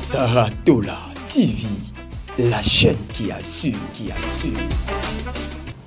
Sarah Tola TV, la chaîne qui assure,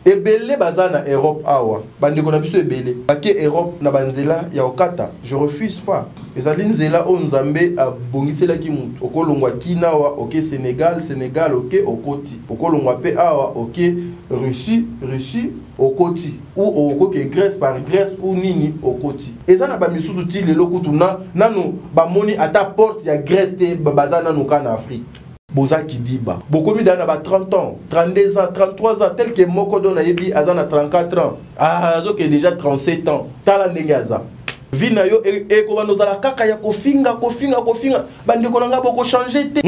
Ebele bazana Europe awa, bande kona biso ebele. Bake Europe na banzela ya okata, je refuse pas. Ezali nzela o nzambe abongisela ki mutu. Okolongwa kina wa oke Sénégal, Sénégal oke okoti. Okolongwa pe awa oke Russie, Russie okoti. Ou okoke Grèce par Grèce ou nini okoti. Ezana ba misusu ti lelo kutuna nano ba moni ata porte ya Grèce te bazana no kana Afrique. Boza Kidiba. Bokomi dana ba 30 ans, 32 ans, 33 ans, tel que Moko Dona Yebi Azana 34 ans. Ah, Azo qui est déjà 37 ans. Tala Nengaza. Vina yo eko banozala kaka ya kofinga. Bandi konanga boko changer te.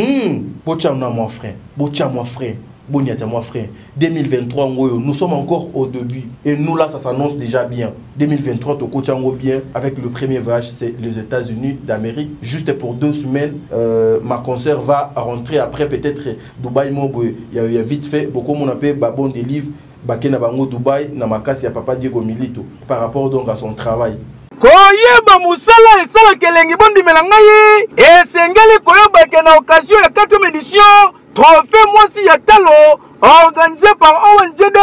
Bocha mon frère. Bocha mon frère. Boniata mon frère. 2023 nous sommes encore au début et nous là ça s'annonce déjà bien. 2023 to kotiango bien avec le premier voyage c'est les États-Unis d'Amérique. Juste pour 2 semaines ma concert va rentrer après peut-être Dubaï mobo il y a vite fait beaucoup mon appel babon des livres bakena bango Dubaï na makasi ya papa Diego Milito par rapport donc à son travail. Koyeba musala esala kelengi bondi melangai et sengeli koyeba ke na occasion la 4e édition trophée Mwasi ya Talo organisé par ONGD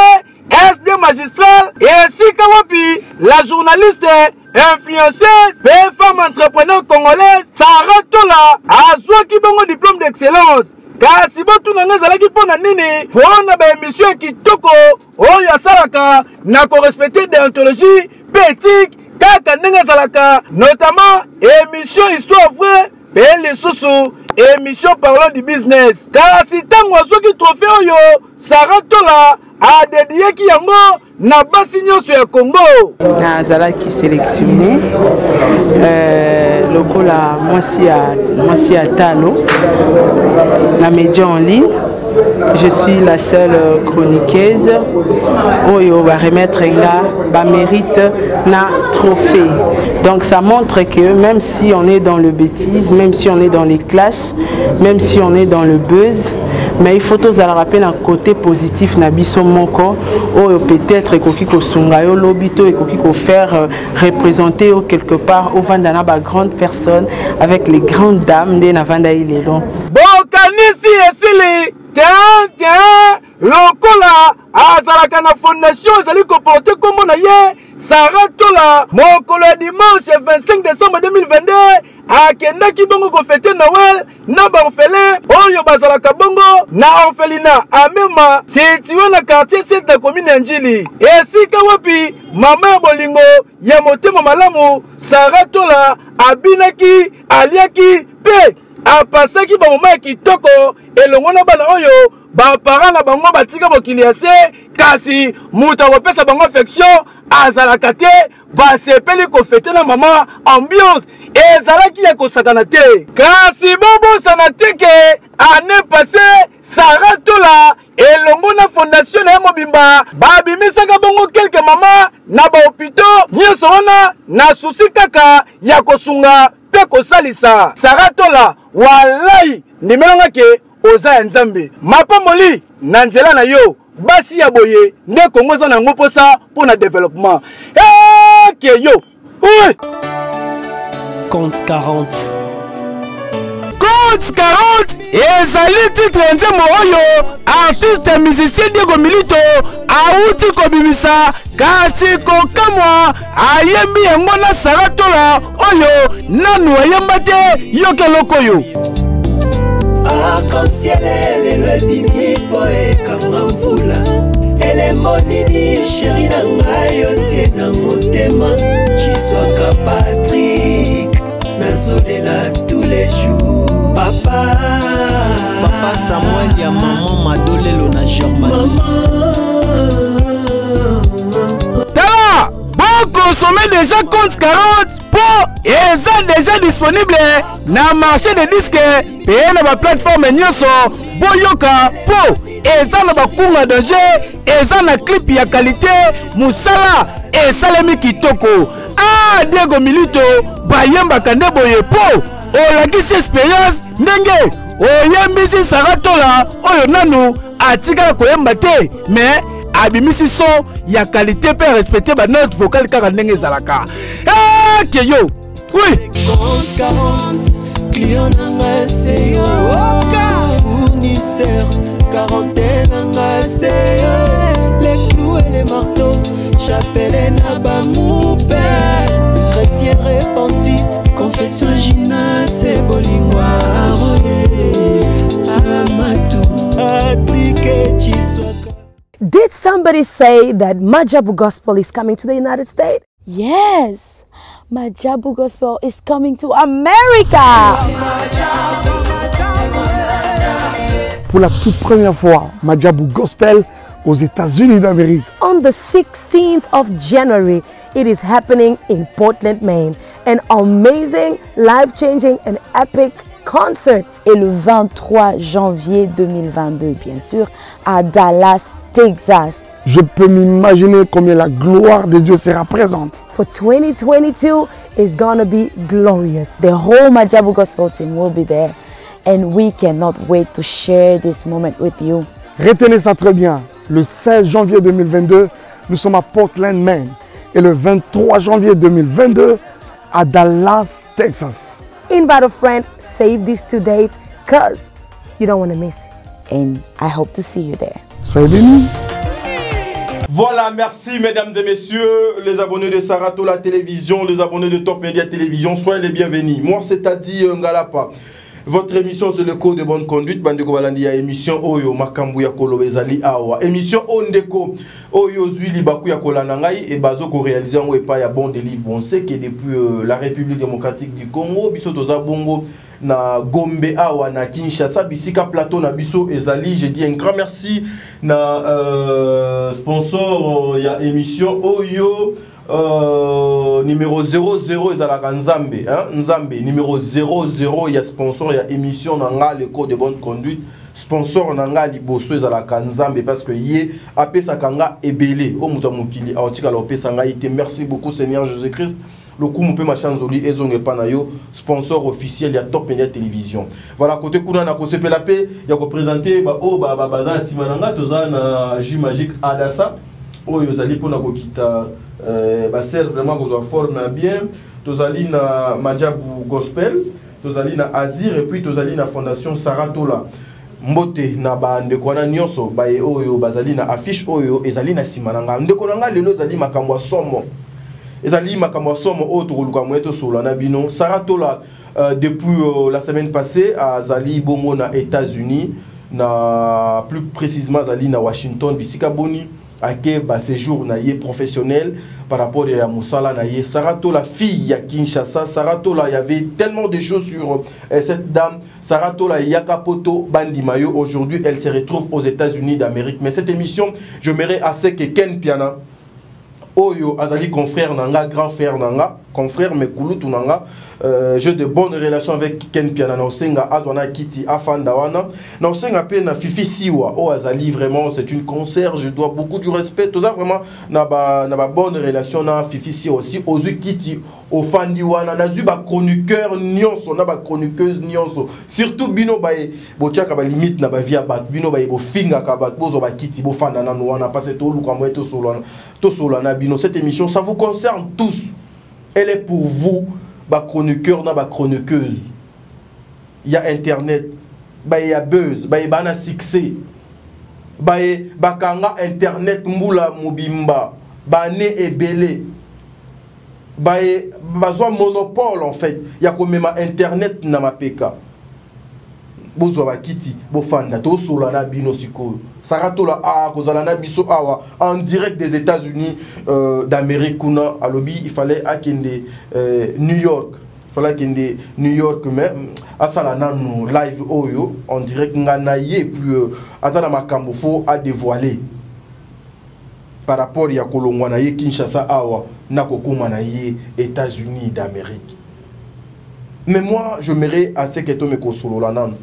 SD magistral et Sika Wapi la journaliste influenceuse et femme entrepreneur congolaise Sarah Tola azwa ki bongo diplôme d'excellence. Kasi botu na ngazala ki pona nini pona ba émission kitoko oyo asalaka na correspecter déontologie éthique kaka ndenge zalaka notamment émission histoire vraie pe les sousou émission parlant du business. Kasi tango azoki trophée oyo Sarah Tola a dédié ki yango na basi nyonso ya Congo. Nazala qui sélectionné lokola Mwasi ya Talo na média en ligne. Je suis la seule chroniqueuse. Oyo va remettre là, mérite na trophée. Donc ça montre que même si on est dans le bêtise, même si on est dans les clashs, même si on est dans le buzz, mais il faut tous rappeler un côté positif na biso moko oyo peut-être ekoki ko sunga yo lobito ekoki ko faire représenter quelque part au vandana ba grande personne avec les grandes dames de na vanda ile donc bokanisi esili tiens lokola azalaka na fondation ezali ko porter kombo na ye Sarah Tola mokolo dimanche 25 décembre 2022 akendaki bongo ko fêter Noël na ba orphelin oyo bazalaka bongo na orphelinat amema situé na quartier 7 de commune Njili esika wapi mama ya bolingo ya motema malamu Sarah Tola abinaki aliaki pe apasaki ba moma ya kitoko elongo na bana oyo ba parents na bango batika bokili ya se kasi muta kopesa bango affection azalaka te basepeli ko fêter na mama ambiance ezalaki ya kosakana te kasi bobosana te ke année passée Sarah Tola elongo na fondation na mobimba babimisaka bongo quelques mama na ba hôpitaux nyonso wana na susi kaka ya kosunga pe kosalisa Sarah Tola walai ndimelanga ke oza ya nzambe mapamoli na nzela na yo basi ya boye nde Kongo za nango posa pour na développement ke yo oui. Compte 40. Compte 40 ezali titre nzembo oyo artiste musicien Diego Milito auti kobimisa kasi kokamwa ayembi yango na Sarah Tola oyo nanu ayemba te yokeloko yo arc-en-ciel le bimi poe kanga mvula elembo nini chéri na ngai otie na motema Chiswaka Patrick nazolela tous les jours papa Samuel ya maman madolelo na Germanie tala bon consommer déjà compte 40 pour eza déjà disponible na marché de disque pe na ba plateforme nyonso boyoka po eza na bakunga danger eza na clip ya qualité musala esalemi kitoko Diego Milito bayembaka nde boye po olakisi expérience ndenge oyembisi Sarah Tola oyo nanu atikala koyemba te mais abimisi son ya qualité pe respecter ba note vocale kaka ndenge ezalaka ke yo oui compte 40 client na c'est yo sœurs, quarantaine engagée, les clous et les marteaux, chapelle et nabamou père, chrétien repenti, confession Gina, c'est bolingwa, Amatou, Patrick Chiswaka. Did somebody say that Majabu Gospel is coming to the United States? Yes, Majabu Gospel is coming to America. Pour la toute première fois, Majabu Gospel aux États-Unis d'Amérique. On the 16th of January, it is happening in Portland, Maine. An amazing, life-changing and epic concert. Et le 23 janvier 2022, bien sûr, à Dallas, Texas. Je peux m'imaginer combien la gloire de Dieu sera présente. For 2022 is gonna be glorious. The whole Majabu Gospel team will be there. And we cannot wait to share this moment with you. Retenez ça très bien. Le 16 janvier 2022, nous sommes à Portland, Maine. Et le 23 janvier 2022, à Dallas, Texas. Invite a friend, save these 2 dates, because you don't want to miss it. And I hope to see you there. Soyez bénis. Voilà, merci mesdames et messieurs, les abonnés de Saratola Télévision, les abonnés de Top Media Télévision, soyez les bienvenus. Moi, c'est Tadi Ngalapa. Votre émission, c'est le code de bonne conduite. Bandeko Balandi ya émission Oyo Makambu ya Kolo Bezali Awa. Émission Ondeko Oyo Zuili Baku ya Kolanangai et Bazo ko réaliser en Wepa ya bon délivre. On sait que depuis la République démocratique du Congo, biso toza bongo na Gombe Awa na Kinshasa bisika plateau na biso ezali. Je dis un grand merci na sponsor ya émission Oyo. Numéro 00 ezalaka Nzambe, hein? Nzambe numéro 00 ya sponsor ya émission nanga le code de bonne conduite, sponsor nanga liboso ezalaka Nzambe parce que yé apesa kanga ebele o muta mukili aotika la opesa nga ite. Merci beaucoup Seigneur Jésus-Christ. Le coup mon peu ma chanzoli ezonge panayo sponsor officiel ya Top Media Télévision. Voilà côté kuna na ko sepela pe ya ko présenter ba o ba baza simananga toza na jus magique Adassa oyo zali pona ko kita c'est vraiment que vous formez bien. Tozali na Majabu Gospel, tozali na Azir et puis tozali na Fondation Saratola. Mbote na ba ndeko na nyonso ba oyo bazali na affiche oyo ezali na simananga. Ndeko nanga lelo zali makambo somo. Ezali makambo somo o tokoluka mweto solo na bino. Saratola depuis la semaine passée à Zali Bomo na États-Unis, na plus précisément zali na Washington bisika boni. Ake ba séjour na yé professionnel par rapport à Moussala na yé Saratola fille à Kinshasa. Saratola il y avait tellement de choses sur cette dame. Saratola Yakapoto Bandimayo aujourd'hui elle se retrouve aux États-Unis d'Amérique. Mais cette émission je m'irai assez que Ken Piana Oyo Azali confrère nanga grand frère nanga confrère Mekulutu nanga j'ai de bonnes relations avec Ken Piana na Osenga Azwana Kiti Afanda wana na Osenga pe na Fifi Siwa o Azali vraiment c'est une concert je dois beaucoup du respect tout ça vraiment na ba bonne relation na Fifi Siwa aussi Ozu Kiti au fandi wana na zu ba chroniqueur nyonso na ba chroniqueuse nyonso surtout bino ba botiaka ba limite na ba via bat bino ba bo finga ka bat bozo ba Kiti bo fanda na wana parce to luka mweto solo na bino. Cette émission ça vous concerne tous. Elle est pour vous, bah chroniqueur, na bah chroniqueuse. Il y a internet, bah il y a buzz, bah il y a succès, bah kanga internet moula mobimba, bah né et belé, bah besoin monopole en fait. Il y a comme même internet na ma peka. Bozo ba kiti, bo fanda to solo na bino siko. Saratola a kozala biso awa en direct des États-Unis d'Amérique kuna à lobby il fallait akende New York. Il fallait akende New York mais asala nanu live oyo en direct ngana ye puis atana makambo fo a dévoiler par rapport ya kolongwa na ye Kinshasa awa na kokoma na ye États-Unis d'Amérique. Mais moi je m'irai à ce que to me kosolo la nanu.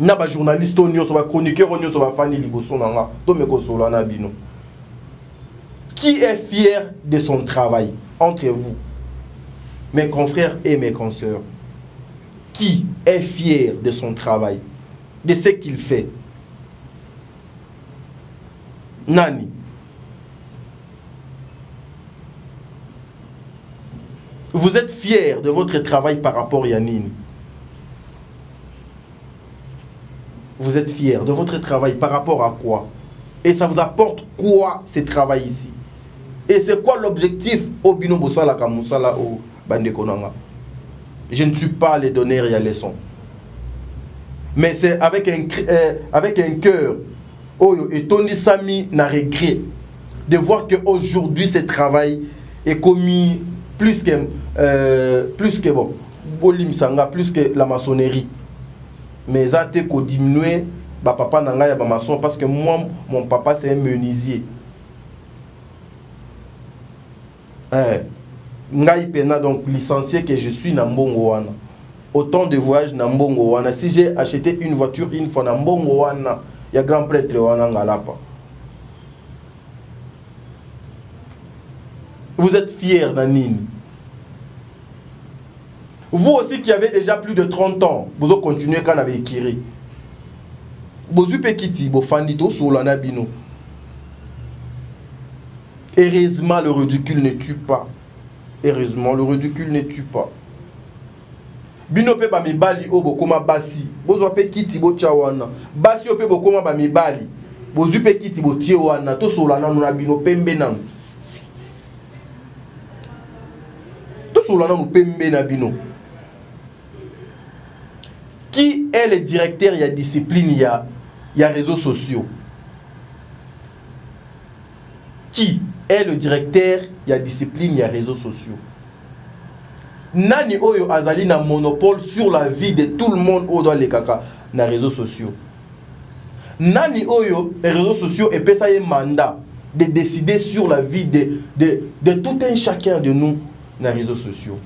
Naba journaliste nyonso ba chroniqueur nyonso ba fani liboso nanga to me kosolo na bino. Qui est fier de son travail entre vous, mes confrères et mes consoeurs? Qui est fier de son travail, de ce qu'il fait? Nani? Vous êtes fier de votre travail par rapport à Yanine? vous êtes fiers de votre travail par rapport à quoi? Et ça vous apporte quoi ce travail ici? Et c'est quoi l'objectif au bino bosala kamusala au bandekonanga? Je ne suis pas les donneurs et les leçons. Mais c'est avec un cœur et Tony Sami n'a regret de voir qu'aujourd'hui ce travail est commis plus que bon, Bolim Sanga, plus que la maçonnerie. Mais ça a été diminué, papa n'a pas maçon parce que moi, mon papa c'est un menuisier. Ngai pena donc licencié que je suis na mbongo wana. Autant de voyages na mbongo wana. Si j'ai acheté une voiture une fois na mbongo wana, il y a grand prêtre wana ngalapa. Vous êtes fiers Nanine. Vous aussi qui avez déjà plus de 30 ans, vous avez continué quand vous avez écrit. Vous avez quitté, vous avez fait heureusement, le ridicule ne tue pas. Heureusement, le ridicule ne tue pas. Bino pe ba mibali o bokoma basi. Bozo pe kiti bo chawana. Basi o pe bokoma ba mibali. Bozu pe kiti bo tie wana to solana na bino pembe nan. To solana no pembe na bino. Qui est le directeur, il y a discipline, il y a réseaux sociaux. Qui est le directeur, il y a discipline, il y a réseaux sociaux. Nani oyo azali na monopole sur la vie de tout le monde au dans les kaka na réseaux sociaux. Nani oyo les réseaux sociaux et pesa un mandat de décider sur la vie de tout un chacun de nous na réseaux sociaux.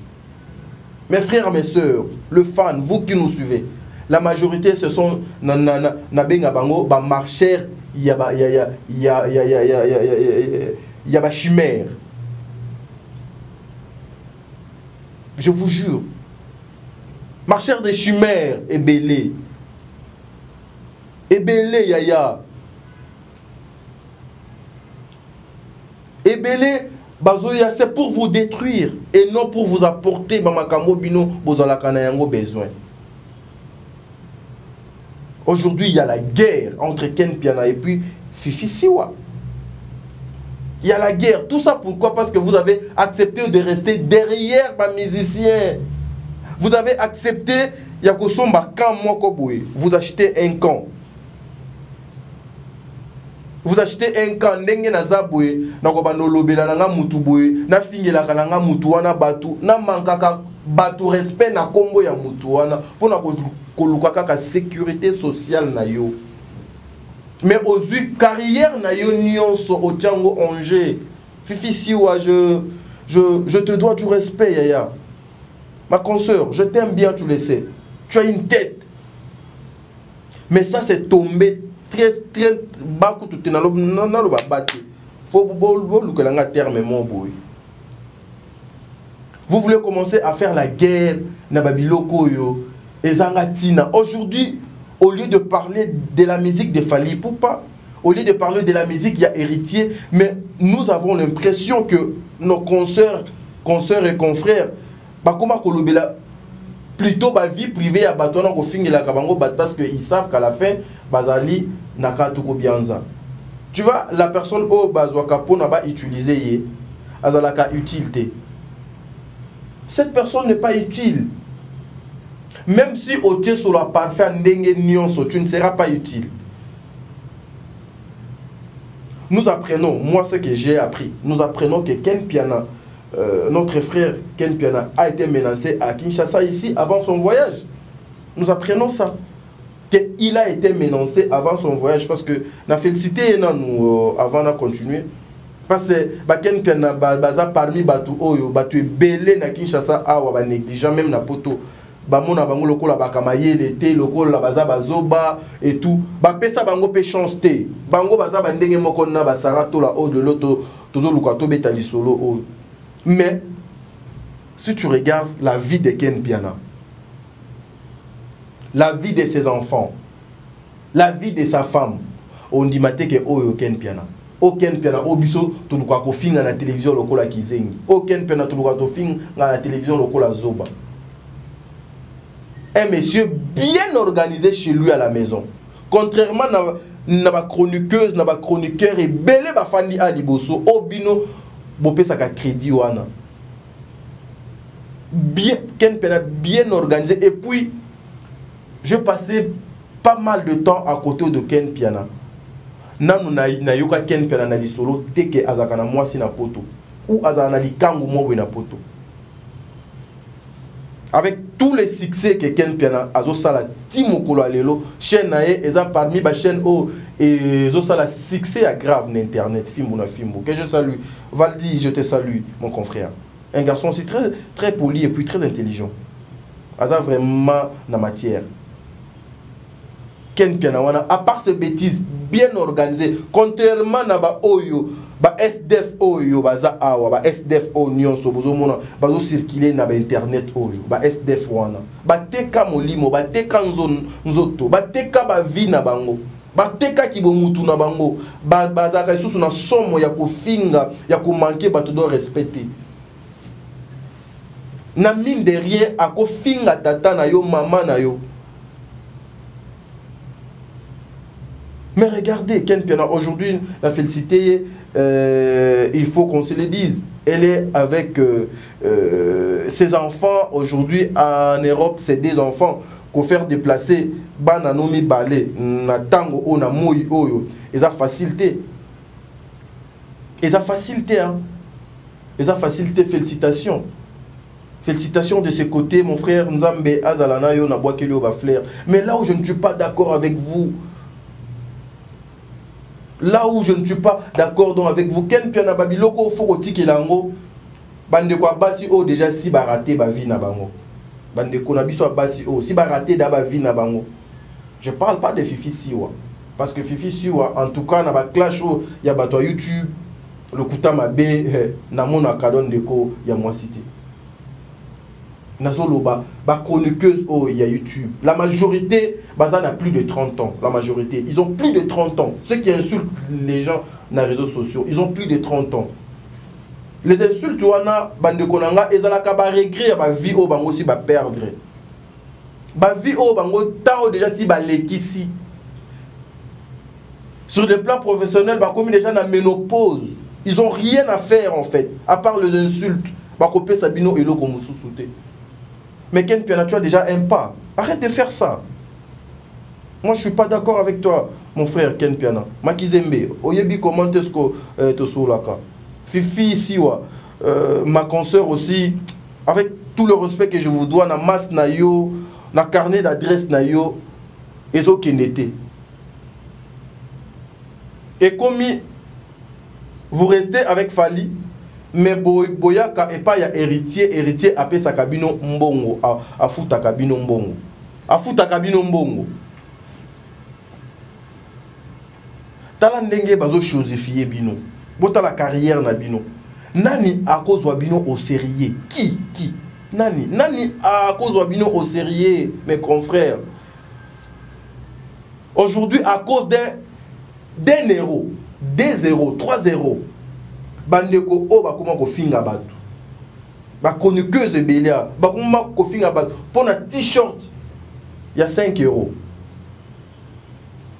Mes frères, mes sœurs, le fan, vous qui nous suivez, la majorité ce sont na benga bango ba marcheurs, il y a ba chimère. Je vous jure, marcheurs de chimères et belé. Et belé yaya. Et belé bazoya, c'est pour vous détruire et non pour vous apporter mamakambo bino bozalakana yango besoin. Aujourd'hui, il y a la guerre entre Ken Piana et puis Fifi Siwa. Il y a la guerre. Tout ça pourquoi? Parce que vous avez accepté de rester derrière les musiciens. Vous avez accepté Yakosomba quand Mokoboui. Vous achetez un camp. Vous achetez un camp. Ndenge na zaboué. Na kobano lobela na mutu boui. Na fingela na mutu wana batu. Na mankaka batu respect na kombo ya mutu wana. Pour na kolukaka ka sécurité sociale na yo. Mais aux yeux carrière na yo nyonso au Tchango Angers. Fifi Siwa, je te dois du respect yaya. Ma consoeur, je t'aime bien, tu le sais. Tu as une tête. Mais ça c'est tombé très bas tout na lo babate. Faut que l'anga terme mon boy. Vous voulez commencer à faire la guerre na babiloko yo ezangatina. Aujourd'hui, au lieu de parler de la musique de Fally Ipupa, au lieu de parler de la musique, il y a héritier, mais nous avons l'impression que nos consoeurs et confrères, plutôt la vie privée à Batona parce qu'ils savent qu'à la fin, Bazali n'a qu'à tout bien ça. Tu vois, la personne au Bazouakapo n'a pas utilisé, Azalaka utilité. Cette personne n'est pas utile. Même si au Dieu sur la parfait tu ne seras pas utile. Nous apprenons, moi ce que j'ai appris, nous apprenons que Ken Piana, notre frère Ken Piana a été menacé à Kinshasa ici avant son voyage. Nous apprenons ça. Qu'il a été menacé avant son voyage parce que la félicité nous avant de continuer. Parce que Ken Piana baza parmi batu oyo batu belé na Kinshasa awa ba négligent même na poto. Bamona bango lokola bakamaye l'été lokola baza bazoba et tout ba pesa bango pe chance té bango baza bandenge moko na basara to la haut de l'auto tozo lukato betali solo. Mais si tu regardes la vie de Ken Piana, la vie de ses enfants, la vie de sa femme, on dit maté que oyo Ken Piana. Aucun Piana obiso to lukako finga na télévision lokola kizengi. Aucun Piana to lukato finga na télévision lokola zoba. Un monsieur bien organisé chez lui à la maison. contrairement na ba chroniqueuse na ba chroniqueur et belé ba fandi a liboso obino bopé sa crédit wana bien Ken Piana bien organisé et puis je passais pas mal de temps à côté de Ken Piana nanu na yoka Ken Piana na lisolo teke azaka na mwasi na poto ou azaka na likangu mo na poto. Avec tous les succès que Ken Piana a sala timokolo alelo chaîne nae eza parmi ba chaîne o et sala succès à grave na internet film na film que je salue Valdi, je te salue mon confrère, un garçon aussi très très poli et puis très intelligent, aza vraiment na matière. Ken Piana wana à part ce bêtise bien organisé contrairement na ba oyo ba SDF oyo baza awa ba SDF o nyonso bozo mona bazo circuler na ba internet oyo ba SDF wana ba teka molimo ba teka nzoto ba teka ba vie na bango ba teka ki bo mutu na bango bazaka isusu na somo ya kofinga ya ko manquer bato do respecter na mine de rien a kofinga tata na yo mama na yo. Mais regardez, Ken Piana, aujourd'hui, la félicité, il faut qu'on se le dise. Elle est avec ses enfants. Aujourd'hui, en Europe, c'est des enfants qu'on fait déplacer. Bananomi balé, na tango o na moi oyo. Et ça facilité. Et ça facilité, hein. Et ça facilité, félicitations. Félicitations de ce côté, mon frère Nzambe Azalana yo na boakelo ba flair. Mais là où je ne suis pas d'accord avec vous, là où je ne suis pas d'accord avec vous, Ken Piana babiloko fokoti kelango bande kwa basi o déjà si ba raté ba vie na bango. Bande ko na biso basi o si ba raté da ba vie na bango. Je parle pas de Fifi Siwa parce que Fifi Siwa en tout cas na ba clash o ya bato YouTube le kuta mabe na mona kadon deko ya moi cité. Nazolo ba chroniqueuse oh il y a YouTube. La majorité baza n'a plus de 30 ans. La majorité, ils ont plus de 30 ans. Ceux qui insultent les gens dans les réseaux sociaux, ils ont plus de 30 ans. Les insultes wana bande konanga ezalaka ba regret ba vie au bango si ba perdre. Ba vie au bango tao déjà si ba lekisi. Sur le plan professionnel, ba comme déjà na ménopause. Ils ont rien à faire en fait à part les insultes. Ba kopé Sabino elo comme sous-souté. Mais Ken Piana, tu as déjà un pas. Arrête de faire ça. Moi, je ne suis pas d'accord avec toi, mon frère Ken Piana. Makizembe, Oyebi, comment est-ce que tu es là? Fifi, Siwa, ma consoeur aussi, avec tout le respect que je vous dois, na masse na yo, na carnet d'adresse na yo, ezo kenete. Et comme vous restez avec Fali, mais boyaka et pas ya héritier apé sa kabino mbongo a futa kabino mbongo a futa kabino mbongo tala ndenge bazo chosifier bino bota la carrière na bino nani a kozwa bino au sérieux qui nani a kozwa bino au sérieux mes confrères aujourd'hui à cause d'un euro 2 euros 3 euros bandeko o bakoma ko finga batu ba chroniqueuse belia bakoma ko finga batu pona t-shirt ya 5 euros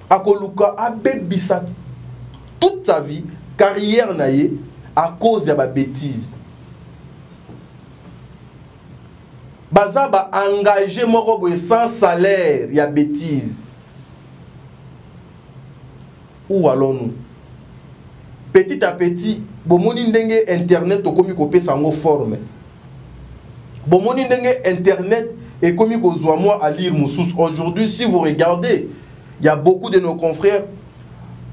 akoluka abebisa toute sa vie carrière naie à cause de ba bêtise baza ba engagé moko boye sans salaire ya bêtise. Où allons-nous? Petit à petit, bomoni ndenge internet okomi kopé sango forme. Bomoni ndenge internet et komi kozwa moi à lire moussous. Aujourd'hui, si vous regardez, il y a beaucoup de nos confrères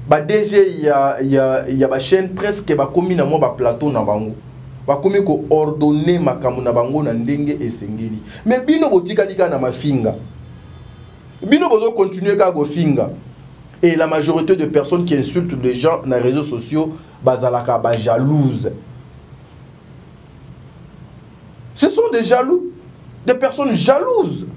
ba DG il y a ba chaîne presque ba komi na moi ba plateau na bango. Ba komi ko ordonner makamu na bango na ndenge esengeli. Mais bino botika lika na mafinga. Bino bozo continuer ka go finga. Et la majorité de personnes qui insultent les gens dans les réseaux sociaux, bazalaka ba jalouses. Ce sont des jaloux, des personnes jalouses.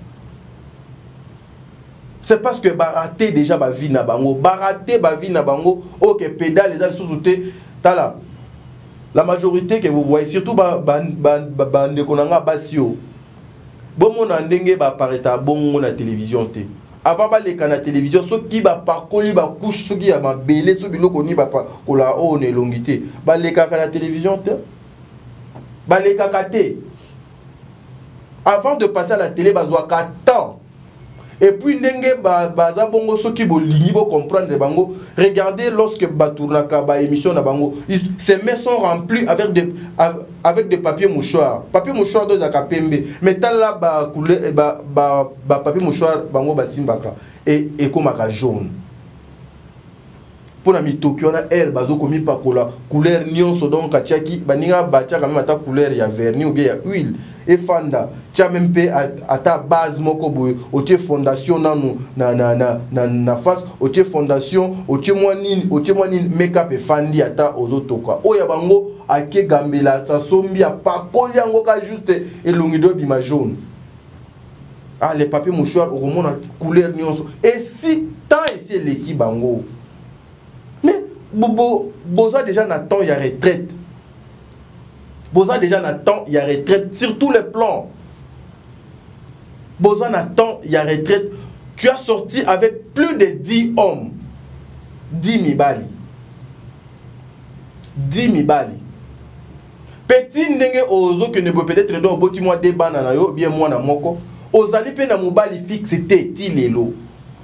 C'est parce que baraté déjà ba vie na bango, baraté ba vie na bango, ok pédale les a sous-souté, tala. La majorité que vous voyez, surtout ndeko nanga basio. Bon mon ndenge ba pareta bon na télévision té. avant baleka na télévision soki ba pakoli ba couche soki ya mabele so biloko ni ba kola o ne longité baleka na télévision te baleka te avant de passer à la télé bazwa ka temps. Et puis ndenge baza bongo soki bolingi bo comprendre bango, regardez lorsque batournaka ba émission na bango, ces mains sont remplies avec des papiers mouchoirs. Papier mouchoir do za kapembe, mais tala ba couleur ba papier mouchoir bango ba simbaka et komaka jaune. Pour la mitoki on a elle bazo komi pakola couleur nyonso donc katiaki baninga batia quand même ata couleur ya vernis ou bien ya huile. Et fanda tia même pe à ta base moko boye otie fondation nanu na face otie fondation otie moanine make-up et fandi ata ozotoka oya bango ake gambela ta sombi a pakoli yango ka juste elongido bima jaune. Ah les papiers mouchoirs au moment couleur nyonso et si tant ici l'équipe bango mais boza déjà n'attend ya retraite. Boza déjà n'attend, il y a retraite sur tous les plans. Boza n'attend, il y a retraite. Tu as sorti avec plus de 10 hommes. 10 mibali. 10 mibali. Petit ndenge ozo que ne peut peut-être do boti moi des banana yo bien moi na moko. Ozali pe na mobali fixe te ti lelo.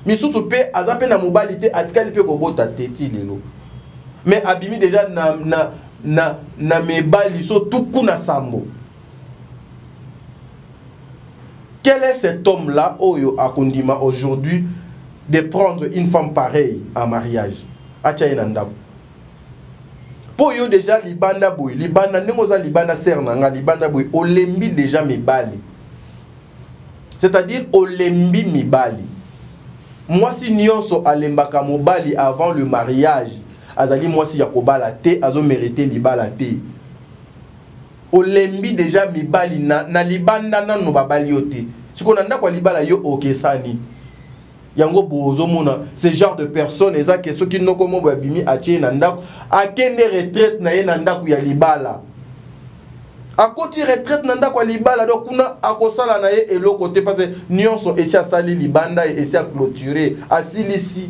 Misusu pe azape na mobali te atikali pe ko bota te ti lelo. Mais abimi déjà na mebali so tuku na sambo. Quel est cet homme-là, Oyo Akondima, aujourd'hui, de prendre une femme pareille en mariage? Achaïnanda. Pour yo déjà libanda boy, libanda nemoza libanda sernanga, libanda boy, olembi déjà mebali. C'est-à-dire olembi mibali. Moi si nyonso alembaka mobali avant le mariage, azali moi si yakobala te azo mérité libala te. Olembi déjà mibali na libanda nano babali yo te. Siko nanda kwa libala yo okesani. Yango bozo mona ce genre de personnes eza ke soki noko mo babimi atie nanda akende retraite na ye nanda ku ya libala. Akoti retraite nanda kwa libala donc kuna akosala na ye eloko te parce nyonso esi asali libanda et esi a clôturer asilisi.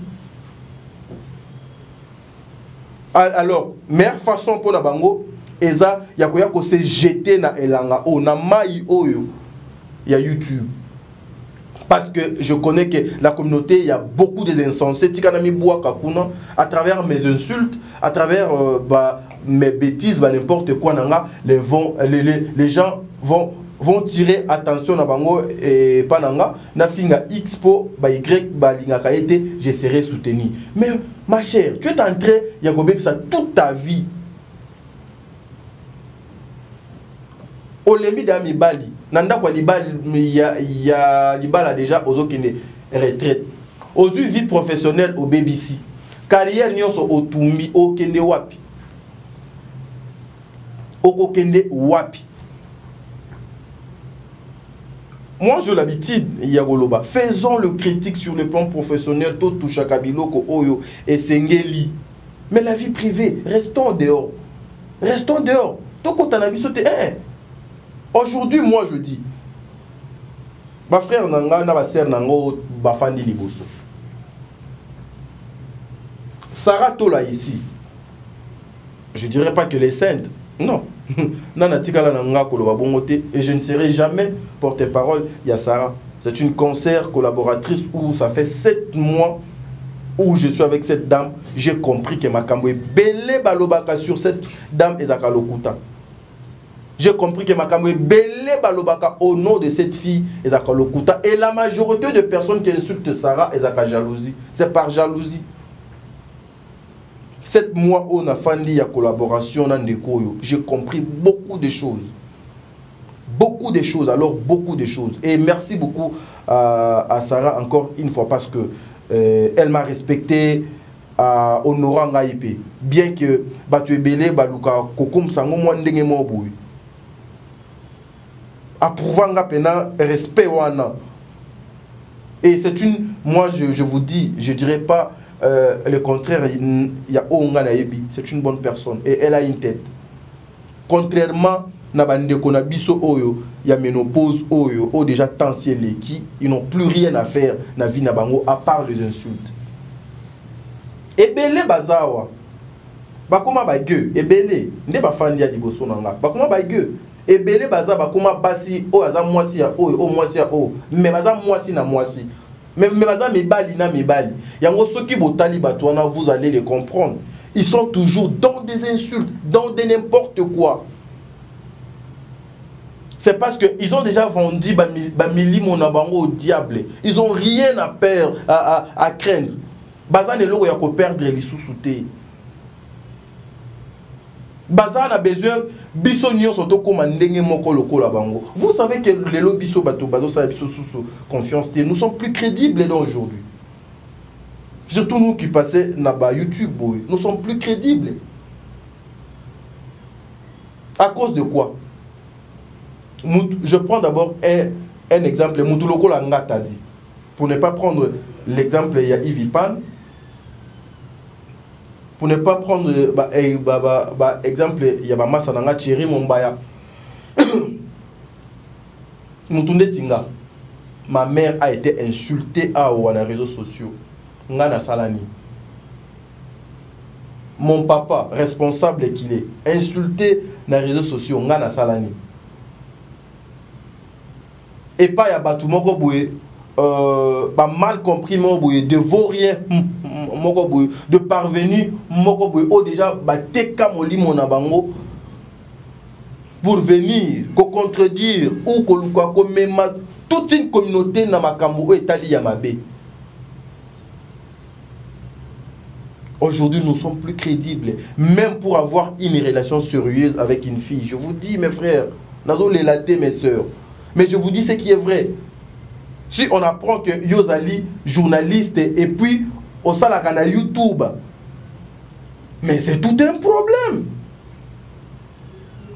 Alors, meilleure façon pour la bango, eza yakoya ko se jeter na elanga o na mai oyo ya YouTube. Parce que je connais que la communauté, il y a beaucoup des insensés. Tikanami boua kakuna à travers mes insultes, à travers mes bêtises, n'importe quoi nanga, les gens vont tirer attention na bango et pananga na finga X po ba Y ba linga kaete, je serai soutenu. Mais ma chère, tu es en train yakobe ça toute ta vie. Olembi da mibali nanda kwa libali ya libala déjà ozokende retraite. Ozu vie professionnelle au BBC. Carrière nyonso otumbi okende wapi. Okokende wapi. Moi, j'ai l'habitude, Yagoloba, faisons le critique sur le plan professionnel, tout touche Kabiloko, Oyo et Sengeli. Mais la vie privée, restons dehors. Restons dehors. Donc, quand on a vu sauter, aujourd'hui, moi, je dis, ma frère Nanga, ma sœur Nango, ma fandi liboso. Sarah Tola ici, je ne dirais pas que les saintes, non. Et je ne serai jamais porte-parole Yassara. C'est une conseillère collaboratrice où ça fait 7 mois où je suis avec cette dame. J'ai compris que ma kambo est belé balobaka sur cette dame Ezakalokuta. J'ai compris que ma kambo est belé balobaka au nom de cette fille Ezakalokuta. Et la majorité de personnes qui insultent Sarah Ezaka jalousie. C'est par jalousie. 7 mois où on a fait la collaboration, j'ai compris beaucoup de choses. Beaucoup de choses, alors beaucoup de choses. Et merci beaucoup à Sarah encore une fois parce que elle m'a respecté, honorant Ngaïpe. Bien que tu es belé, baluka kokum sango mo ndenge mo boui. Approuvant nga respect wana. Et c'est une, moi je vous dis, je dirais pas le contraire, il y a c'est une bonne personne et elle a une tête. Contrairement na bandeko na biso oyo ya ménopause oyo o déjà tension leki, ils n'ont plus rien à faire na vie na bango à part les insultes. Ebele bazawa bakoma ba gueux ebele nde ba fandi ya liboso nanga bakoma ba gueux ebele baza bakoma basi o aza mwasi ya oyo o mwasi ya o mais baza mwasi na mwasi mais baza mibali na mibali yango soki botali bato wana vous allez les comprendre. Ils sont toujours dans des insultes, dans de n'importe quoi. C'est parce qu'ils ont déjà vendu Bamili Monabango au diable. Ils n'ont rien à perdre, à craindre. Bazan est là où il y a qu'à perdre les sous-soutés. Bazan a besoin bisonnion surtout comme un dengue moko loko la bango. Vous savez que les lobiso bateau bateau ça biso sous confiance nous sommes plus crédibles d'aujourd'hui. Surtout nous qui passons dans YouTube, nous sommes plus crédibles. À cause de quoi? Je prends d'abord un exemple. Moutuloko Langa t'a dit. Pour ne pas prendre l'exemple, il y a Ivipan. Pour ne pas prendre exemple, il y a Massa Nanga Thierry Mombaya. Moutounde Tinga. Ma mère a été insultée dans les réseaux sociaux. Ngana Salani. Mon papa, responsable qu'il est, insulté dans les réseaux sociaux. Ngana Salani. Et pas ya batu moko boye mal compris moko boye de vaurien moko boye de parvenu moko boye o déjà ba teka molimo na bango pour venir ko contredire ou ko luka ko mema toute une communauté na makambo etali ya mabe. Aujourd'hui, nous sommes plus crédibles, même pour avoir une relation sérieuse avec une fille. Je vous dis, mes frères, nazo les laté, mes sœurs. Mais je vous dis ce qui est vrai. Si on apprend que Yozali, journaliste, et puis au salakana YouTube, mais c'est tout un problème.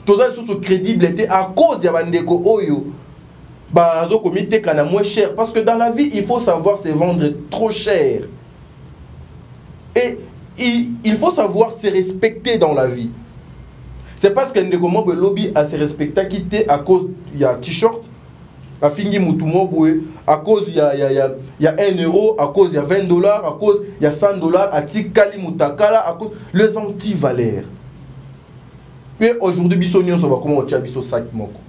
Tous les sous crédibles étaient à cause de Bandeko Oyo. Bazo comité kana moins cher. Parce que dans la vie, il faut savoir se vendre trop cher. Et il faut savoir se respecter dans la vie. C'est parce que Ndeko lobby a se respecter quitté à cause il y a t-shirt, à fingi mutumo à cause il y a 1 euro, à cause il y a $20, à cause il y a $100, à tikali mutakala, à cause les anti-valeurs. Et aujourd'hui bisonion so ba comment on biso sac moko.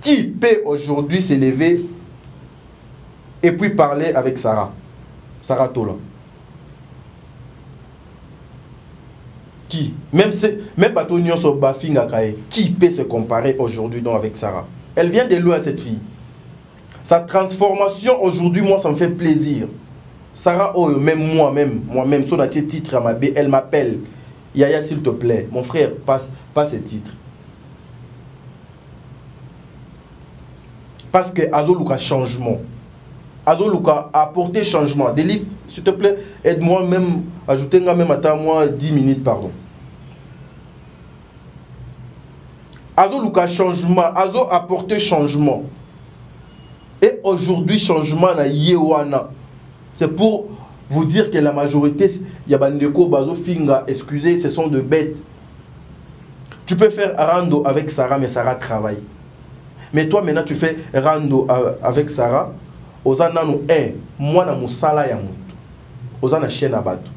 Qui peut aujourd'hui se lever et puis parler avec Sarah Tola? Qui? Même Batonion sur Bafinga Kae, qui peut se comparer aujourd'hui avec Sarah? Elle vient de loin, cette fille. Sa transformation aujourd'hui, moi, ça me fait plaisir. Sarah, oh, même moi-même, son titre à ma B, elle m'appelle. Yaya, s'il te plaît, mon frère, passe ce titre. Parce que Azoluka changement. Azoluka a apporté changement. Des livres, s'il te plaît, aide-moi même, ajoutez-moi même à moi 10 minutes, pardon. Azoluka changement, Azo a apporté changement. Et aujourd'hui, changement na Yewana. C'est pour vous dire que la majorité, il y a Bandeko, Bazo, Finga, excusez, ce sont de bêtes. Tu peux faire rando avec Sarah, mais Sarah travaille. Mais toi, maintenant, tu fais rando avec Sarah. Ozana no moi na musala ya mutu. Ozana chaîne à bato.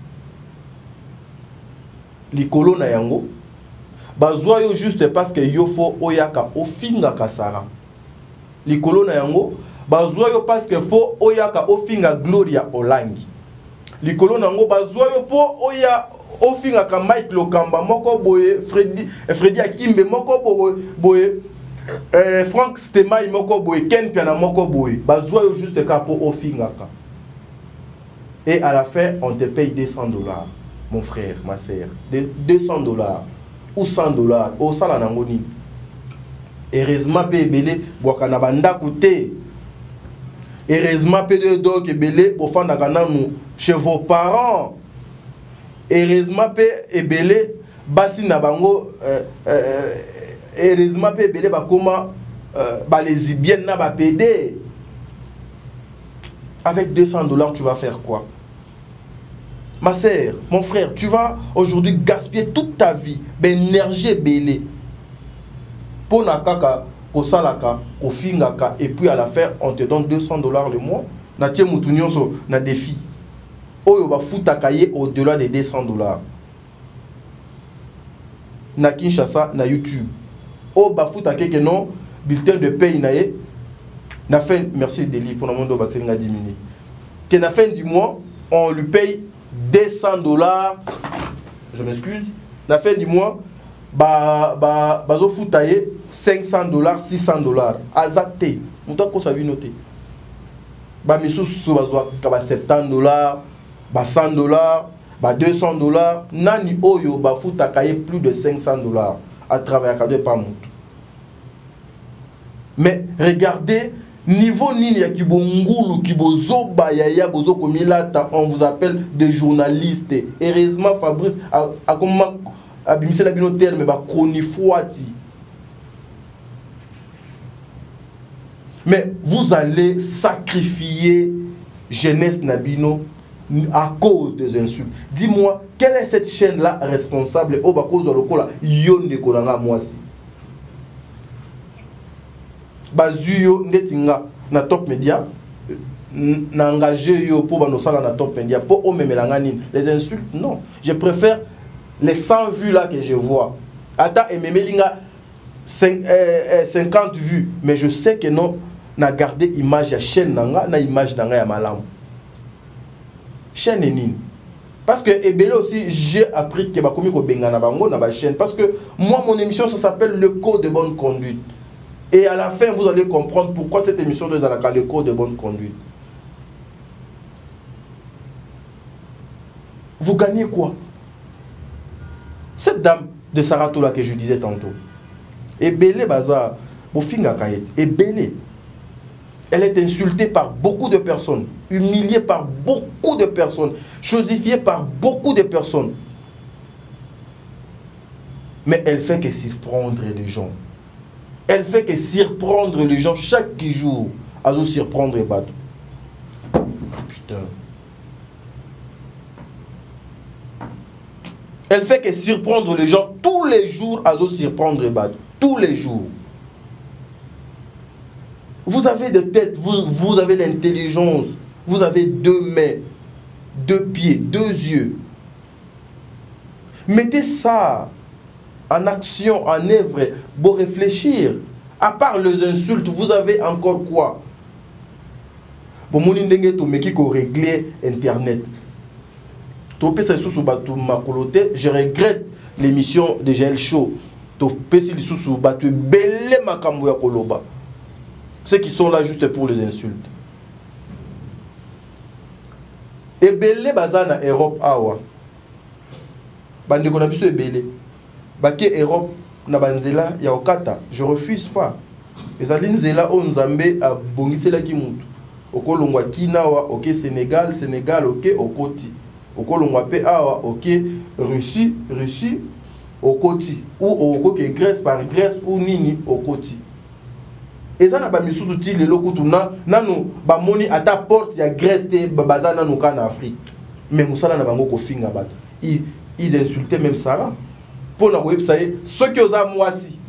Likolo na yango. Bazwa yo juste parce que yo fo oyaka ofinga kasara. Likolo na yango. Bazwa yo parce que fo oyaka ofinga Gloria Olangi. Likolo na yango bazwa yo po oya ofinga ka Mike Lokamba moko boye Freddy Akimbe moko boye Frank Stemai moko boye Ken Piana moko boye bazwa yo juste kapo ofingaka. Et à la fin on te paye $200 mon frère, ma sœur. $200 ou $100 au sala nangoni. Heureusement pe belé bwakana banda côté. Heureusement pe de donc belé bofanda kananu chez vos parents. Heureusement pe belé basi na bango heureusement pe belé bakoma ba lesbiennes na ba PD. Avec $200 tu vas faire quoi? Ma sœur, mon frère, tu vas aujourd'hui gaspiller toute ta vie, l'énergie belée. Pour nakaka, pour salaka, pour fingaka, et puis à la fin, on te donne $200 le mois. Na tie mutunyo so na défi. Oyo ba futa kaye au-delà de $200. Na Kinshasa, na YouTube. O ba futa keke non, bulletin de paye nae. Na fin, merci des livres pour le monde au vaccin a diminué. Que na fin du mois, on lui paye $200. Je m'excuse. Na fin du mois, bazo futaye $500, $600. Azate. Mouta ko sa vi noté. Ba misu so bazo ka $70, $100, $200. Nani oyo ba futa kaye plus de $500 à travers cadeau par montre. Mais regardez niveau nini ya kibongulu kibozoba ya bozo komilata, on vous appelle des journalistes. Heureusement Fabrice a comment abimisela bino terme ba chronifuati. Mais vous allez sacrifier jeunesse nabino à cause des insultes. Dis-moi, quelle est cette chaîne-là responsable au bas cause de l'okola yone kolanga mwasi? Bazuyo netinga na top media na engagé yo pour banosala na top media pour omemelanga nini? Les insultes, non. Je préfère les 100 vues là que je vois. Ata ememelinga 50 vues, mais je sais que non na garder image ya chaîne nanga na image nanga ya malamu. Chaîne nini? Parce que ebele aussi j'ai appris que bakomi ko bengana bango na ba chaîne parce que moi mon émission ça s'appelle le code de bonne conduite. Et à la fin, vous allez comprendre pourquoi cette émission de Zalaka, le code de bonne conduite. Vous gagnez quoi? Cette dame de Saratola que je disais tantôt, Ebele Bazar, Bofinga Kayet, Ebele, elle est insultée par beaucoup de personnes, humiliée par beaucoup de personnes, chosifiée par beaucoup de personnes. Mais elle fait que surprendre les gens. Elle fait que surprendre les gens chaque jour. À surprendre les bateaux. Putain. Elle fait que surprendre les gens tous les jours. À surprendre les bateaux. Tous les jours. Vous avez des têtes, vous avez l'intelligence. Vous avez 2 mains, 2 pieds, 2 yeux. Mettez ça en action, en œuvre, pour réfléchir. À part les insultes, vous avez encore quoi? Pour mon régler Internet. Je regrette l'émission de GL Show. Ceux qui sont là juste pour les insultes. Et belé bazana Europe awa. Bande qu'on a vu ce belé. Baké Europe na banzela ya okata, je refuse pas. Ezali nzela o nzambe a bongisela ki mutu. Okolongwa kinawa, OK Sénégal, Sénégal OK okoti. Okolongwa pe awa OK Russie, Russie okoti ou OK Grèce par Grèce ou nini okoti. Ezana ba misusu ti lelo kutuna nanu ba moni ata porte ya Grèce te bazana no kana Afrique. Mais musala na bango ko finga bato. Ils insultaient même Sarah. Pour na website ceux qui osa mwasi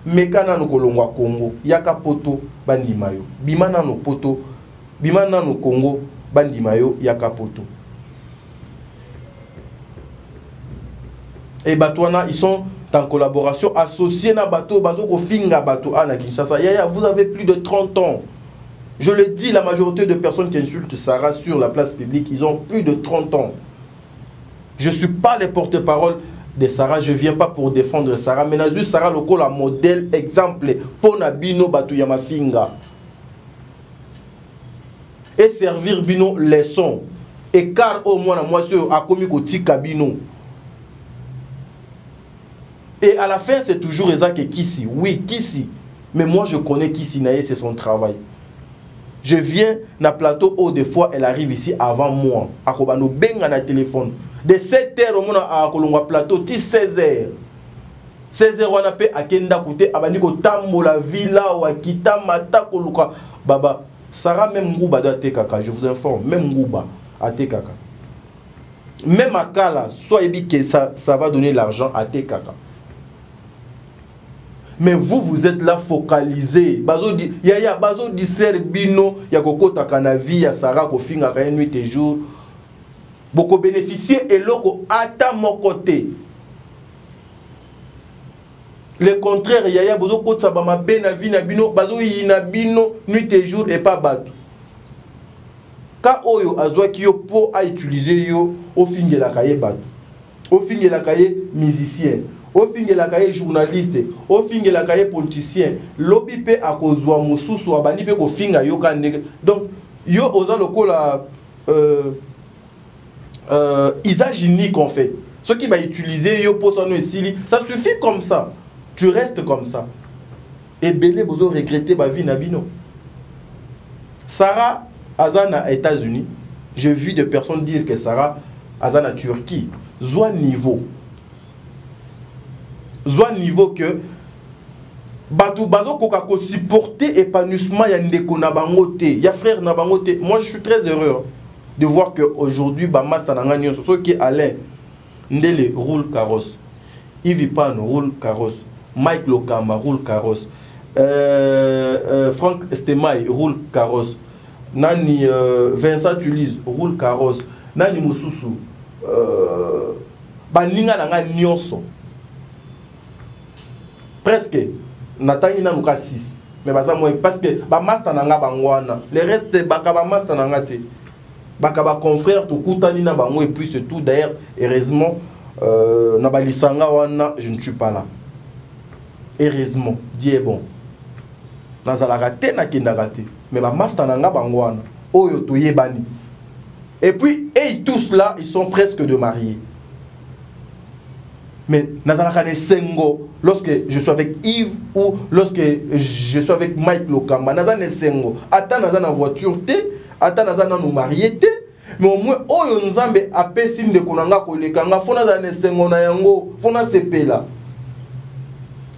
mekana no kolongwa Congo yaka poto bandimayo bimana no poto bimana no Congo bandimayo yaka poto. Et batouana ils sont en collaboration associés na bateau bazo ko finga bateau na Kinshasa. Vous avez plus de 30 ans. Je le dis, la majorité de personnes qui insultent Sarah sur la place publique, ils ont plus de 30 ans. Je ne suis pas le porte-parole de Sarah, je ne viens pas pour défendre Sarah, mais Nazu Sarah loko la modèle exemple pour Nabino Batu Yamafinga. Et servir Bino leçon. Et car au moins moi sur a commis tika Bino. Et à la fin c'est toujours Ezak et Kissi. Oui, Kissi. Mais moi je connais Kissi Naye, c'est son travail. Je viens na plateau où des fois elle arrive ici avant moi. Akobano benga na téléphone. De 7h au monde à Kolongwa plateau, 16h. 16h on a fait à Kenda Koute, Abaniko Tambola Villa ou à Kita Mata Koluka. Baba, Sarah même Ngouba doit Tekaka, je vous informe, même Ngouba à Tekaka. Même à Kala, soit il dit que ça va donner l'argent à tes caca. Mais vous êtes là focalisé. Bazo di ya bazo di serbino ya kokota kana vie ya Sarah ko finga ka nuit et jour. Boko bénéficier et loko ata mon côté. Le contraire, yaya bozo kota ba mabe na vie na bino, bazo yina bino nuit et jour et pas bateau. Ka oyo azwa ki yo po a utiliser yo au finge la kaye bateau. Au finge la kaye musicien. Au finge la kaye journaliste, au finge la kaye politicien, lobi pe akozwa mususu abani pe ko finga yo kande. Donc yo oza lokola usage unique en fait. Ce qui va utiliser yo pour son esili, ça suffit comme ça. Tu restes comme ça. Et belé bozo regretter ba vie na bino. Sarah Azana États-Unis, j'ai vu des personnes dire que Sarah Azana Turquie, soit niveau que Batou Bazo Koka ko supporter épanouissement ya ndeko na bango te, ya frère na bango te. Moi je suis très heureux de voir que aujourd'hui ba master na ngani so qui Alain Ndele roule carrosse. Yves Pan roule carrosse. Mike Lokamba roule carrosse. Franck Estemay roule carrosse. Nani Vincent Tulise roule carrosse. Nani Mususu baninga nanga nyonso. Presque natangi na nuka 6 mais baza moi parce que ba master nanga bangwana le reste baka ba master nanga te baka ba confrère to kutani na bango et puis c'est tout. D'ailleurs heureusement na balisanga wana je ne suis pas là. Heureusement Dieu est bon. Nazalaka te na kindaka te mais ba master nanga bangwana oyo to yebani. Et puis et tous là ils sont presque de mariés. Mais nazalaka ne sengo lorsque je suis avec Yves ou lorsque je suis avec Mike Lokamba, nazana sengo. Ata nazana voiture te, ata nazana nous marié te, mais au moins oyo nzambe apesi nde konanga kolekanga fona nazana sengo na yango, fona sepela.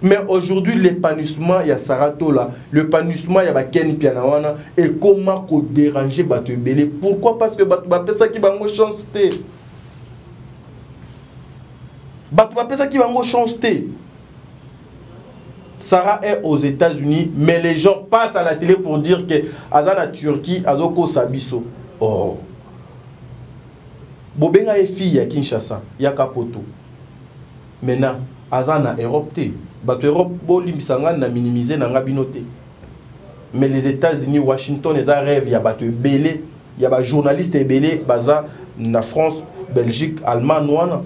Mais aujourd'hui l'épanouissement ya Saratola, l'épanouissement ya ba Ken Pianawana et comment ko déranger bato belé. Pourquoi? Parce que bato ba pesa ki bango chance te. Bato ba pesa ki bango chance te. Sarah est aux États-Unis, mais les gens passent à la télé pour dire que Azana Turquie, Azoko Sabiso. Oh. Bobenga est fille à Kinshasa, Yaka Poto. Maintenant, Azana Europe te. Bato Europe bo limbisanga na minimiser na ngabinote. Mais les États-Unis, Washington, les rêves, ya bato belé, ya ba journaliste belé, baza na France, Belgique, Allemagne, wana.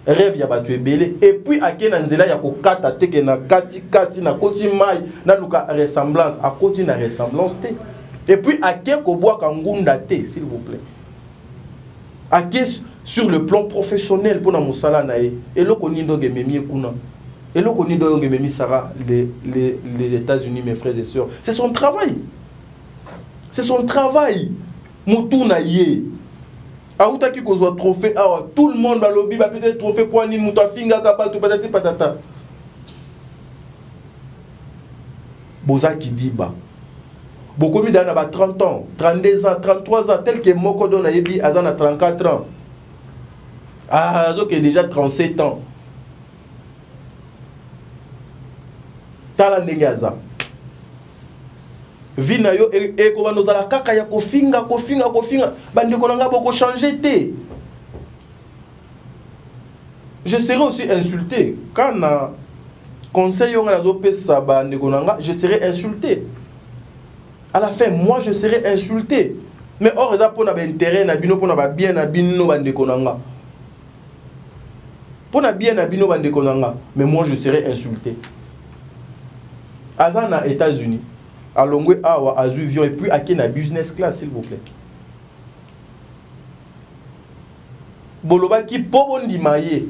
Rêve ya batu ebele et puis akena nzela ya kokata teke na kati na koti mai na luka ressemblance a koti na ressemblance te et puis ake ko boa kangunda te s'il vous plaît ake sur le plan professionnel pour na musala na e eloko nindo gememi kuna eloko nindo gememi Sarah les États-Unis mes frères et sœurs c'est son travail mutu na ye. Aouta qui cause trophée, tout le monde dans le lobby va peut-être trophée pour une moutafinga kabatu patati patata. Boza qui dit bah. Beaucoup mis dans 30 ans, 32 ans, 33 ans, tel que Moko Dona Yebi Azan a 34 ans. Ah, Azo qui est déjà 37 ans. Tala Nengaza. Vina yo e ko banozala kaka ya kofinga bandeko nanga boko changer te. Je serai aussi insulté quand na conseil on a pesa bandeko nanga, je serai insulté. À la fin moi je serai insulté. Mais or eza pona ba intérêt na bino pona ba bien na bino bandeko nanga. Pona bien na bino bandeko nanga, mais moi je serai insulté. Azana États-Unis à Longwe Awa avion et puis à Kena business class s'il vous plaît. Boloba qui pobondi maye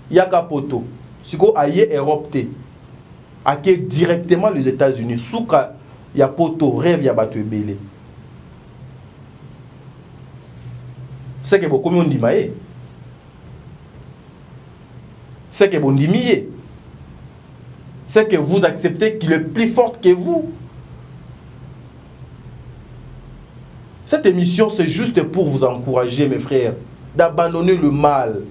yaka poto siko aye Europe te ake directement les États-Unis souka ya poto rêve ya batu ebele. C'est que beaucoup on dit maye. C'est que bon dimier. C'est que vous acceptez qu'il est plus fort que vous. Cette émission, c'est juste pour vous encourager, mes frères. d'abandonner le mal,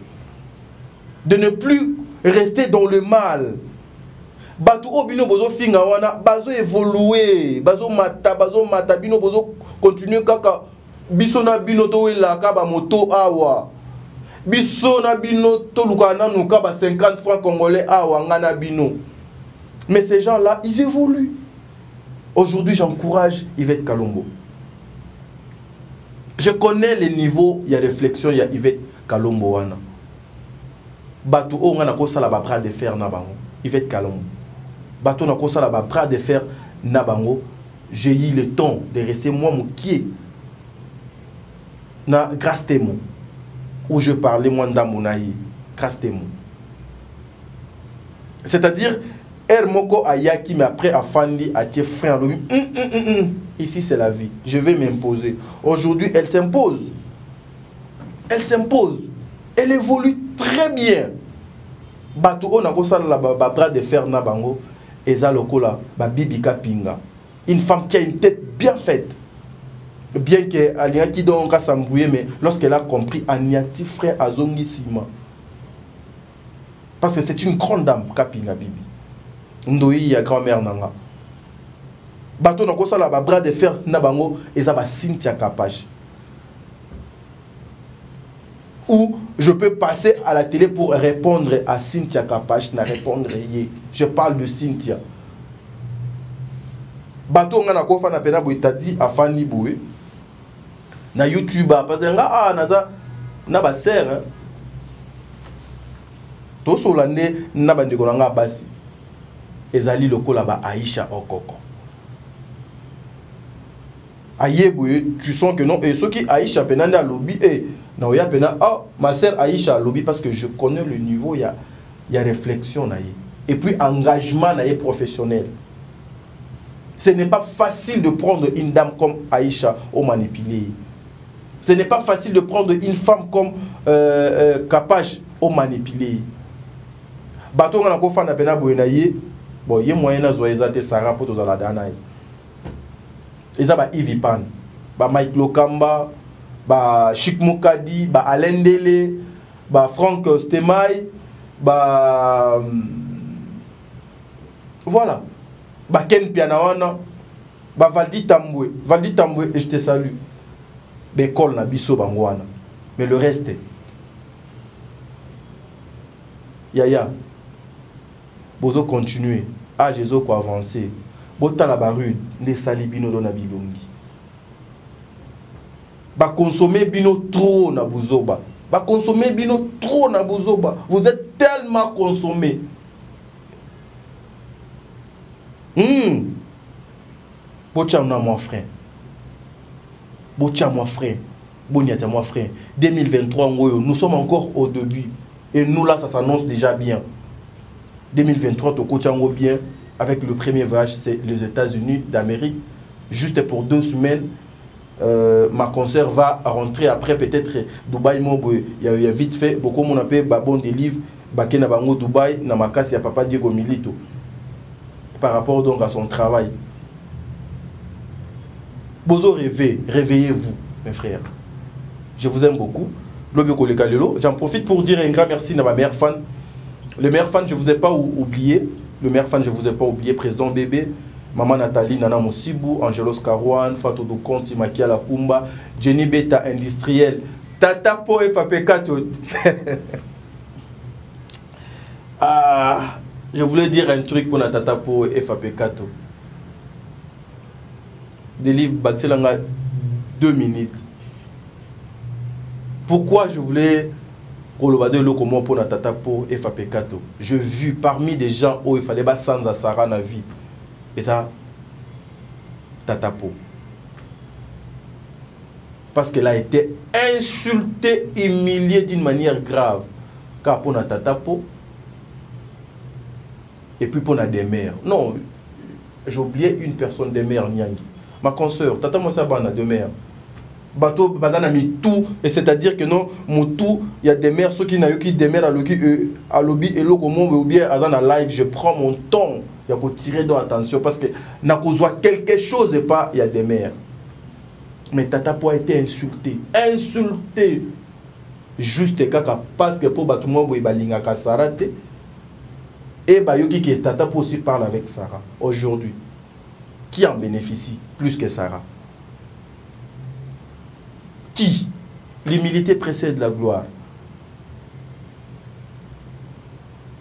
de ne plus rester dans le mal. Bato obino bozo finga wana bazo évoluer, bazo mata bino bozo continuer kaka biso na bino to wela ka ba moto awa. Biso na bino to lukana nuka ba 50 francs congolais awa ngana bino. Mais ces gens-là, ils évoluent. Aujourd'hui, j'encourage Yvette Kalombo. Je connais les niveaux, il y a réflexion, il y a Yvette Kalombo wana. Bato o ngana ko sala ba bras de fer na bango. Yvette Kalombo. Bato na ko sala ba bras de fer na bango. J'ai eu le temps de rester moi moukié na grâce témoin où je parlais moi ndamunayi grâce témoin. C'est-à-dire Moko Ayaki, mais après Afandi a tes frères. Ici c'est la vie. Je vais m'imposer. Aujourd'hui, elle s'impose. Elle s'impose. Elle évolue très bien. Bato on a ça la bras de fer na bango. Eza lokola ba bibi kapinga. Une femme qui a une tête bien faite. Bien que Alia qui donc s'embrouiller, mais lorsqu'elle a compris Aniati frère Azongi Sima. Parce que c'est une grande dame kapinga bibi. Ndoyi ya grand-mère nanga. Bato na kosa la ba bras de fer na bango eza ba Cynthia Kapage. Ou je peux passer à la télé pour répondre à Cynthia Kapage, na répondre yé. Je parle de Cynthia. Bato nga na kofa na pena boitadi afani boué. Na YouTube parce que nga naza na ba sœur hein. To solande na bandeko nga basi. Ezali lokola ba Aïcha Okoko. Ayeboué, tu sens que non. Et ceux qui Aïcha penande à lobby, non, ya pena, oh, ma sœur Aïcha lobby parce que je connais le niveau, il y a réflexion naïe. Et puis engagement naïe professionnel. Ce n'est pas facile de prendre une dame comme Aïcha au manipulé. Ce n'est pas facile de prendre une femme comme Kapage au manipulé. Bato ngana ko fana pena boyenaye. Bon, il y a moyen de zoyer des Sarah pour la danaï. Ils ont Yves Pan, Mike Lokamba, Chic Moukadi, Alain Dele, Franck Stemay, voilà. Ken Pianawana, Valdi Tamboué. Valdi Tamboué, et je te salue. Bécole na biso bangwana. Mais le reste, Yaya. Bozo continuer. Ah, Jésus quoi avancer. Bota la barude, les salibino dans la bilongi. Ba consommer bino trop na buzoba. Ba consommer bino trop na buzoba. Vous êtes tellement consommé. Bocha mon frère. Bocha mon frère. Boniata mon frère. 2023 nous sommes encore au début et nous là ça s'annonce déjà bien. 2023, au côté bien, avec le premier voyage, c'est les États-Unis d'Amérique. Juste pour 2 semaines, ma consoeur va rentrer après peut-être Dubaï. Il y a vite fait, beaucoup mon appel, bon des livres, Bakena Bango Dubaï, Namakas, il y a Papa Diego Milito. Par rapport donc à son travail. Bozo rêvez, réveillez-vous, mes frères. Je vous aime beaucoup. J'en profite pour dire un grand merci à ma mère fan. Le meilleur fan, je ne vous ai pas oublié. Le meilleur fan, je ne vous ai pas oublié. Président Bébé, Maman Nathalie, Nana Moussibou, Angelos Karouane, Fatou Doukonti, Makia Lakumba, Jenny Beta Industriel, Tata Po FAP4. Ah, je voulais dire un truc pour la Tata Po FAP4. Des livres Baxelanga 2 minutes. Pourquoi je voulais pour la Tata Po FAP4. Je vu parmi des gens où il fallait pas sans Asara na vie. Et ça, Tata Po. Parce qu'elle a été insultée, humiliée d'une manière grave. Car pour la Tata Po, et puis pour la des mères. Non, j'ai oublié une personne des mères, Nyangi. Ma consoeur, Tata Moussabana de mère. Bateau bazana mi tout et c'est-à-dire que non mon tout il y a des mères ceux qui n'ont qui des mères à lobby et l'eau comment ou bien azana live je prends mon temps il y a qu'à tirer dans attention parce que n'a qu'à voir quelque chose et pas il y a des mères mais Tata Po a été insulté juste kaka parce que pour tout le monde boy balinga ka Sarah et bayoki qui tata pour aussi parle avec Sarah aujourd'hui. Qui en bénéficie plus que Sarah? Qui? L'humilité précède la gloire.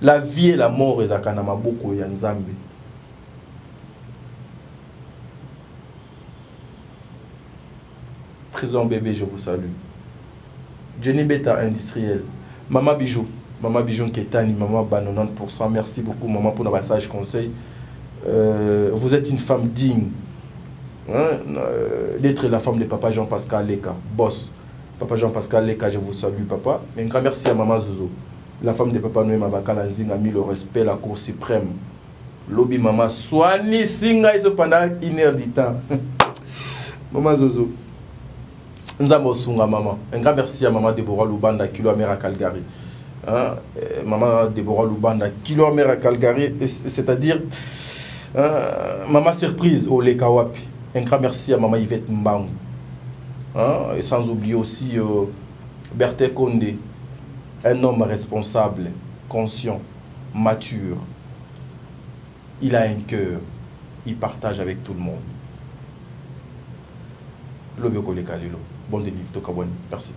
La vie et la mort est à Kanamaboko et Nzambe. Président bébé, je vous salue. Jenny Beta industriel. Maman Bijou Ketani, maman Ba 90%. Merci beaucoup maman pour nos messages conseils. Vous êtes une femme digne. D'être la femme de papa Jean-Pascal Leka, boss. Papa Jean-Pascal Leka, je vous salue papa. Un grand merci à maman Zozo. La femme de papa Noé Mabakala Nzing a mis le respect, la cour suprême. Lobby maman Swani Singa pendant 1 heure du temps. Maman Zozo. Nzambo Sunga maman. Un grand merci à maman Deborah Lubanda, Kilo Amera Calgary. Maman Deborah Lubanda, Kilo Amera Calgary, c'est-à-dire maman surprise au Lekawapi. Un grand merci à maman Yvette Mbang. Et sans oublier aussi Berthe Condé, un homme responsable, conscient, mature. Il a un cœur, il partage avec tout le monde. Lobeko Lekalilo. Bon délivre, Tokabouani. Merci.